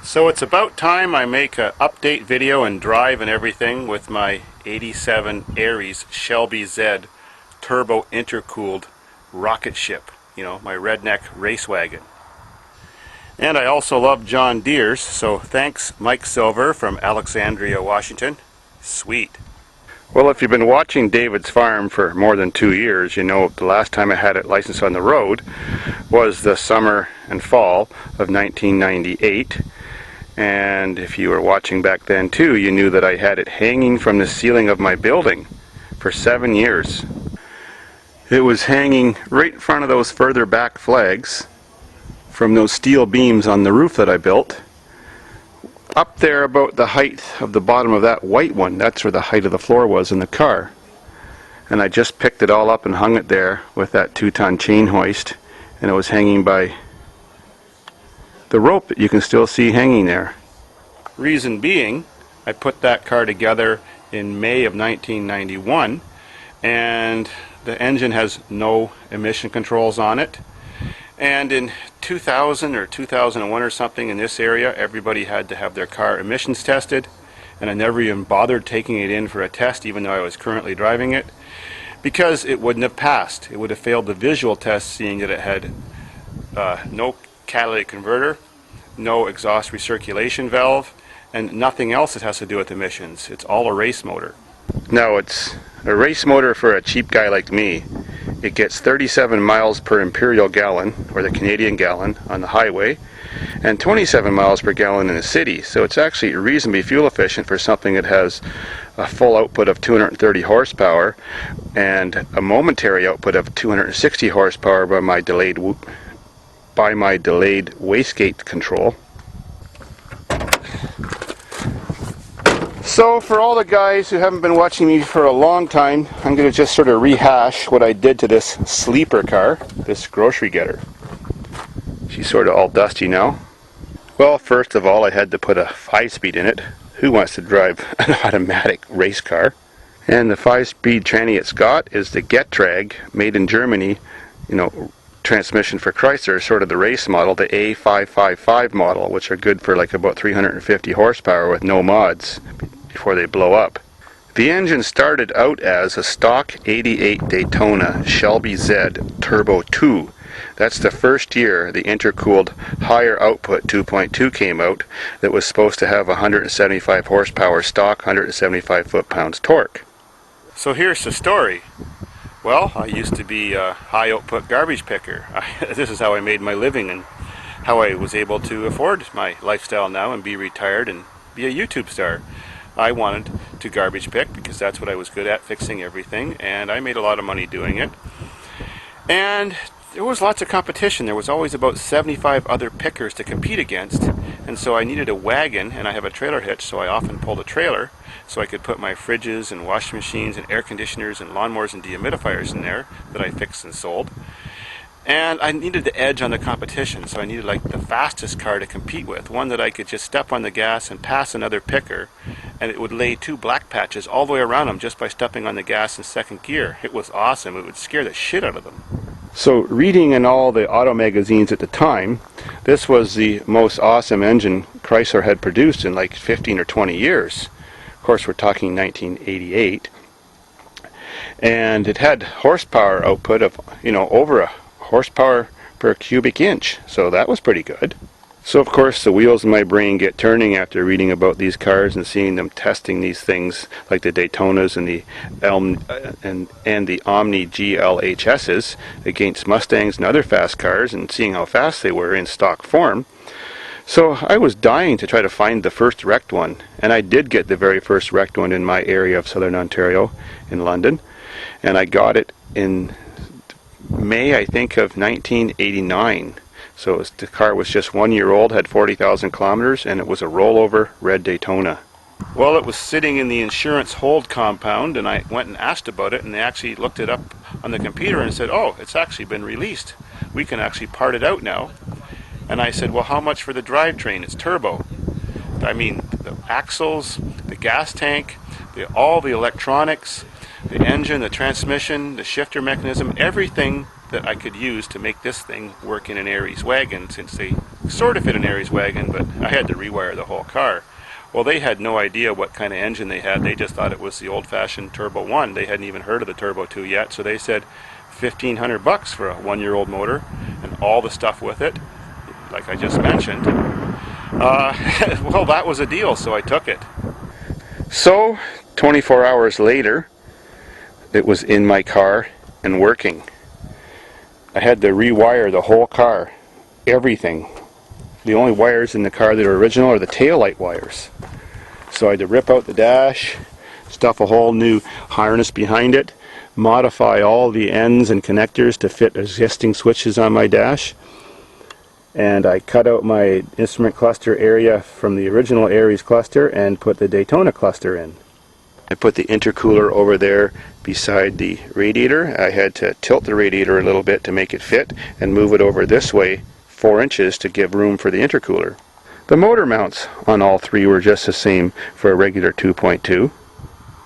So it's about time I make an update video and drive and everything with my 87 Aries Shelby Z turbo intercooled rocket ship, you know, my redneck race wagon. And I also love John Deere's, so thanks Mike Silver from Alexandria, Washington. Sweet. Well, if you've been watching Davidsfarm for more than 2 years, you know the last time I had it licensed on the road was the summer and fall of 1998. And if you were watching back then too, you knew that I had it hanging from the ceiling of my building for 7 years. It was hanging right in front of those further back flags from those steel beams on the roof that I built. Up there about the height of the bottom of that white one, that's where the height of the floor was in the car. And I just picked it all up and hung it there with that 2-ton chain hoist, and it was hanging by the rope that you can still see hanging there. Reason being, I put that car together in May of 1991, and the engine has no emission controls on it. And in 2000 or 2001 or something in this area, everybody had to have their car emissions tested, and I never even bothered taking it in for a test even though I was currently driving it, because it wouldn't have passed. It would have failed the visual test, seeing that it had no catalytic converter, no exhaust recirculation valve, and nothing else that has to do with emissions. It's all a race motor. Now, it's a race motor for a cheap guy like me. It gets 37 miles per imperial gallon, or the Canadian gallon, on the highway, and 27 miles per gallon in the city. So it's actually reasonably fuel efficient for something that has a full output of 230 horsepower and a momentary output of 260 horsepower by my delayed wastegate control. So for all the guys who haven't been watching me for a long time, I'm going to just sort of rehash what I did to this sleeper car, this grocery getter. She's sort of all dusty now. Well, first of all, I had to put a 5-speed in it. Who wants to drive an automatic race car? And the 5-speed tranny it's got is the Getrag, made in Germany, you know, transmission for Chrysler, sort of the race model, the A555 model, which are good for like about 350 horsepower with no mods before they blow up. The engine started out as a stock 88 Daytona Shelby Z Turbo 2. That's the first year the intercooled higher output 2.2 came out, that was supposed to have 175 horsepower stock, 175 foot-pounds torque. So here's the story. Well, I used to be a high output garbage picker. This is how I made my living and how I was able to afford my lifestyle now and be retired and be a YouTube star. I wanted to garbage pick because that's what I was good at, fixing everything, and I made a lot of money doing it. And there was lots of competition. There was always about 75 other pickers to compete against, and so I needed a wagon, and I have a trailer hitch, so I often pulled a trailer so I could put my fridges and washing machines and air conditioners and lawnmowers and dehumidifiers in there that I fixed and sold. And I needed the edge on the competition, so I needed like the fastest car to compete with, one that I could just step on the gas and pass another picker, and it would lay 2 black patches all the way around them just by stepping on the gas in second gear. It was awesome. It would scare the shit out of them. So reading in all the auto magazines at the time, this was the most awesome engine Chrysler had produced in like 15 or 20 years. Of course, we're talking 1988. And it had horsepower output of, you know, over a horsepower per cubic inch. So that was pretty good. So of course the wheels in my brain get turning after reading about these cars and seeing them testing these things like the Daytonas and the and the Omni GLHSs against Mustangs and other fast cars, and seeing how fast they were in stock form. So I was dying to try to find the first wrecked one, and I did get the very first wrecked one in my area of Southern Ontario in London, and I got it in May, I think, of 1989. So the car was just 1 year old, had 40,000 kilometers, and it was a rollover red Daytona. Well, it was sitting in the insurance hold compound, and I went and asked about it, and they actually looked it up on the computer and said, oh, it's actually been released. We can actually part it out now. And I said, well, how much for the drivetrain? It's turbo. I mean, the axles, the gas tank, all the electronics, the engine, the transmission, the shifter mechanism, everything that I could use to make this thing work in an Aries wagon, since they sort of fit an Aries wagon, but I had to rewire the whole car. Well, they had no idea what kind of engine they had. They just thought it was the old-fashioned Turbo 1. They hadn't even heard of the Turbo 2 yet, so they said $1,500 for a one-year-old motor and all the stuff with it, like I just mentioned. Well, that was a deal, so I took it. So, 24 hours later, it was in my car and working. I had to rewire the whole car, everything. The only wires in the car that are original are the taillight wires. So I had to rip out the dash, stuff a whole new harness behind it, modify all the ends and connectors to fit existing switches on my dash, and I cut out my instrument cluster area from the original Aries cluster and put the Daytona cluster in. I put the intercooler over there beside the radiator. I had to tilt the radiator a little bit to make it fit and move it over this way 4 inches to give room for the intercooler. The motor mounts on all three were just the same for a regular 2.2.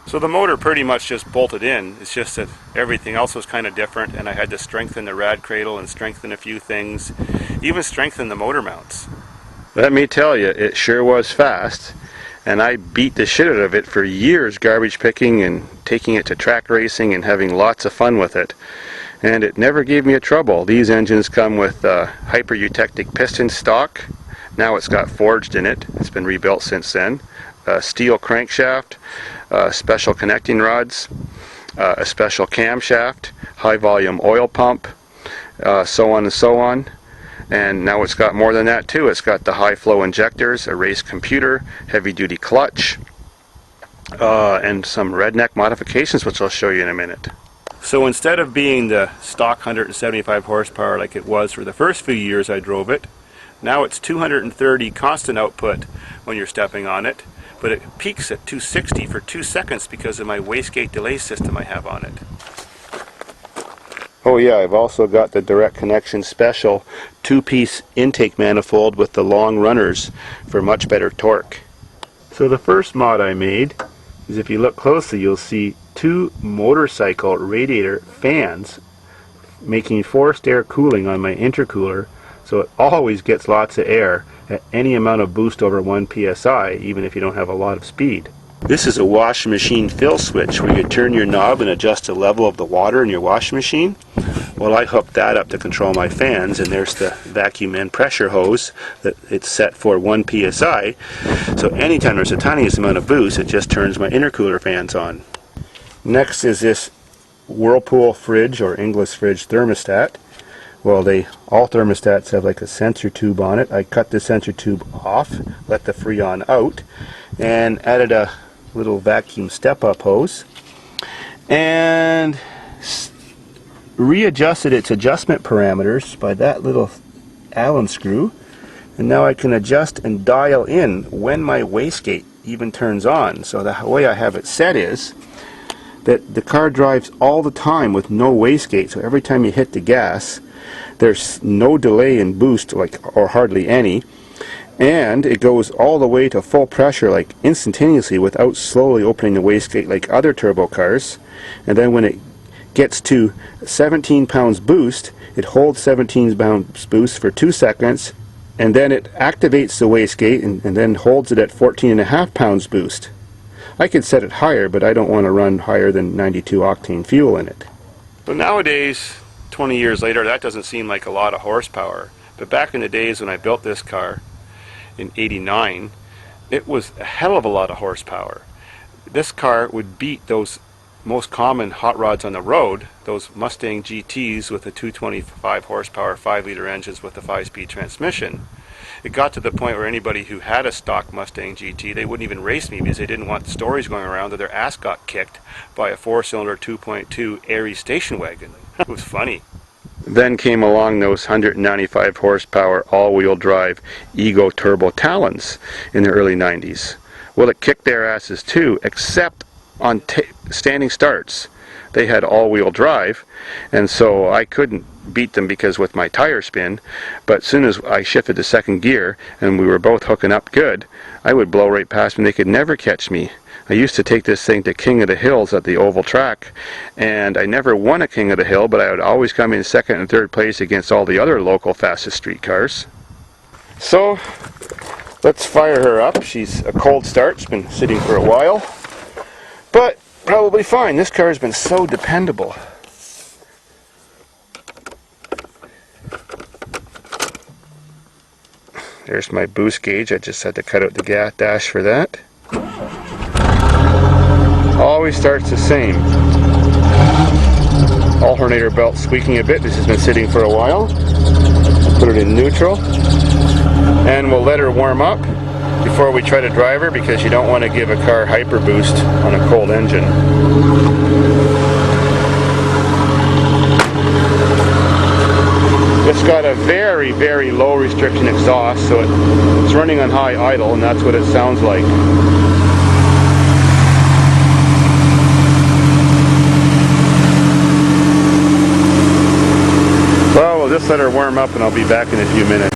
So the motor pretty much just bolted in. It's just that everything else was kind of different, and I had to strengthen the rad cradle and strengthen a few things, even strengthen the motor mounts. Let me tell you, it sure was fast, and I beat the shit out of it for years, garbage picking and taking it to track racing and having lots of fun with it. And it never gave me a trouble. These engines come with hyper-eutectic piston stock. Now it's got forged in it. It's been rebuilt since then. A steel crankshaft, special connecting rods, a special camshaft, high volume oil pump, so on and so on. And now it's got more than that too. It's got the high flow injectors, a race computer, heavy duty clutch, and some redneck modifications, which I'll show you in a minute. So instead of being the stock 175 horsepower like it was for the first few years I drove it, now it's 230 constant output when you're stepping on it, but it peaks at 260 for 2 seconds because of my wastegate delay system I have on it. Oh yeah, I've also got the direct connection special 2-piece intake manifold with the long runners for much better torque. So the first mod I made is, if you look closely, you'll see 2 motorcycle radiator fans making forced air cooling on my intercooler, so it always gets lots of air at any amount of boost over 1 psi, even if you don't have a lot of speed. This is a washing machine fill switch where you turn your knob and adjust the level of the water in your washing machine. Well, I hooked that up to control my fans, and there's the vacuum and pressure hose that it's set for 1 psi. So anytime there's the tiniest amount of boost, it just turns my intercooler fans on. Next is this Whirlpool fridge or English fridge thermostat. Well, all thermostats have like a sensor tube on it. I cut the sensor tube off, let the Freon out, and added a little vacuum step-up hose, and readjusted its adjustment parameters by that little Allen screw. And now I can adjust and dial in when my wastegate even turns on. So the way I have it set is that the car drives all the time with no wastegate, so every time you hit the gas there's no delay in boost, or hardly any, and it goes all the way to full pressure like instantaneously without slowly opening the wastegate like other turbo cars. And then when it gets to 17 pounds boost, it holds 17 pounds boost for 2 seconds, and then it activates the wastegate and then holds it at 14.5 pounds boost. I could set it higher, but I don't want to run higher than 92 octane fuel in it. So nowadays, 20 years later, that doesn't seem like a lot of horsepower. But back in the days when I built this car in '89, it was a hell of a lot of horsepower. This car would beat those most common hot rods on the road, those Mustang GTs with the 225 horsepower 5-liter engines with the 5-speed transmission. It got to the point where anybody who had a stock Mustang GT, they wouldn't even race me because they didn't want the stories going around that their ass got kicked by a 4-cylinder 2.2 Aries station wagon. It was funny. Then came along those 195 horsepower all-wheel drive Ego Turbo Talons in the early 90s. Well, it kicked their asses too, except on standing starts. They had all-wheel drive, and so I couldn't beat them because with my tire spin, but as soon as I shifted to second gear and we were both hooking up good, I would blow right past them. They could never catch me. I used to take this thing to King of the Hills at the oval track, and I never won a King of the Hill, but I would always come in second and third place against all the other local fastest street cars. So let's fire her up. She's a cold start. It's been sitting for a while, but probably fine. This car has been so dependable. There's my boost gauge. I just had to cut out the gas dash for that. Always starts the same. Alternator belt squeaking a bit. This has been sitting for a while. Put it in neutral. And we'll let her warm up before we try to drive her, because you don't want to give a car hyper boost on a cold engine. It's got a very, very low restriction exhaust, so it's running on high idle, and that's what it sounds like. Well, we'll just let her warm up and I'll be back in a few minutes.